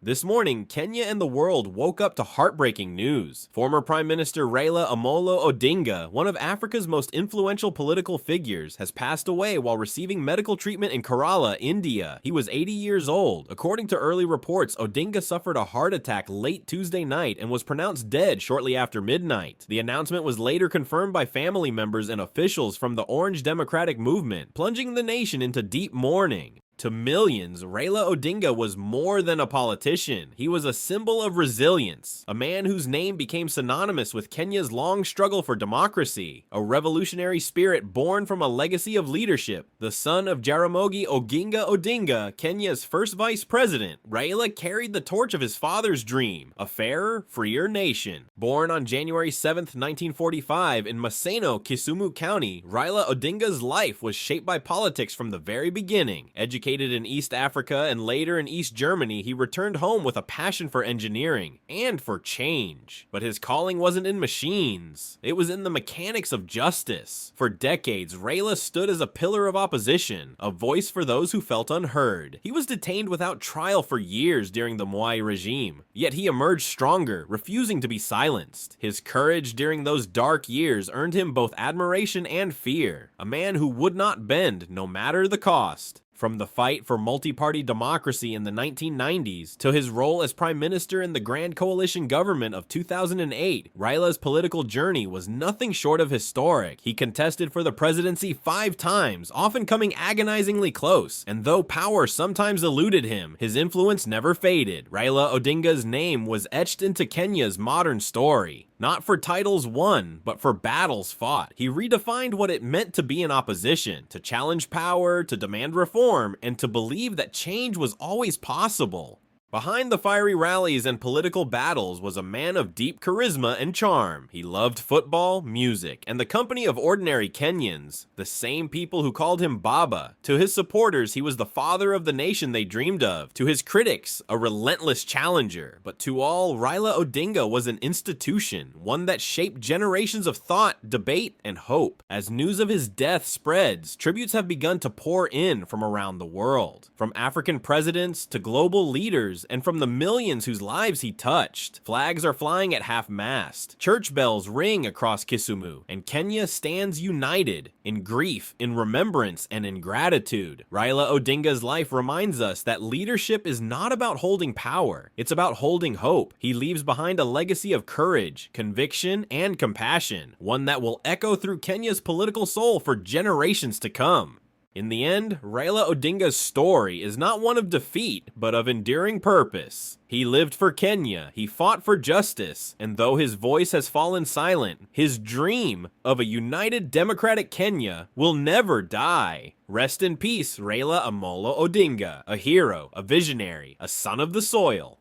This morning, Kenya and the world woke up to heartbreaking news. Former Prime Minister Raila Amolo Odinga, one of Africa's most influential political figures, has passed away while receiving medical treatment in Kerala, India. He was 80 years old. According to early reports, Odinga suffered a heart attack late Tuesday night and was pronounced dead shortly after midnight. The announcement was later confirmed by family members and officials from the Orange Democratic Movement, plunging the nation into deep mourning. To millions, Raila Odinga was more than a politician. He was a symbol of resilience, a man whose name became synonymous with Kenya's long struggle for democracy, a revolutionary spirit born from a legacy of leadership. The son of Jaramogi Oginga Odinga, Kenya's first vice president, Raila carried the torch of his father's dream, a fairer, freer nation. Born on January 7, 1945 in Maseno, Kisumu County, Raila Odinga's life was shaped by politics from the very beginning. Educated in East Africa and later in East Germany, he returned home with a passion for engineering and for change. But his calling wasn't in machines. It was in the mechanics of justice. For decades, Raila stood as a pillar of opposition, a voice for those who felt unheard. He was detained without trial for years during the Moi regime, yet he emerged stronger, refusing to be silenced. His courage during those dark years earned him both admiration and fear, a man who would not bend no matter the cost. From the fight for multi-party democracy in the 1990s to his role as prime minister in the Grand Coalition government of 2008, Raila's political journey was nothing short of historic. He contested for the presidency 5 times, often coming agonizingly close, and though power sometimes eluded him, his influence never faded. Raila Odinga's name was etched into Kenya's modern story. Not for titles won, but for battles fought. He redefined what it meant to be in opposition, to challenge power, to demand reform, and to believe that change was always possible. Behind the fiery rallies and political battles was a man of deep charisma and charm. He loved football, music, and the company of ordinary Kenyans, the same people who called him Baba. To his supporters, he was the father of the nation they dreamed of. To his critics, a relentless challenger. But to all, Raila Odinga was an institution, one that shaped generations of thought, debate, and hope. As news of his death spreads, tributes have begun to pour in from around the world. From African presidents to global leaders, and from the millions whose lives he touched. Flags are flying at half-mast, church bells ring across Kisumu, and Kenya stands united in grief, in remembrance, and in gratitude. Raila Odinga's life reminds us that leadership is not about holding power, it's about holding hope. He leaves behind a legacy of courage, conviction, and compassion, one that will echo through Kenya's political soul for generations to come. In the end, Raila Odinga's story is not one of defeat, but of enduring purpose. He lived for Kenya, he fought for justice, and though his voice has fallen silent, his dream of a united democratic Kenya will never die. Rest in peace, Raila Amolo Odinga, a hero, a visionary, a son of the soil.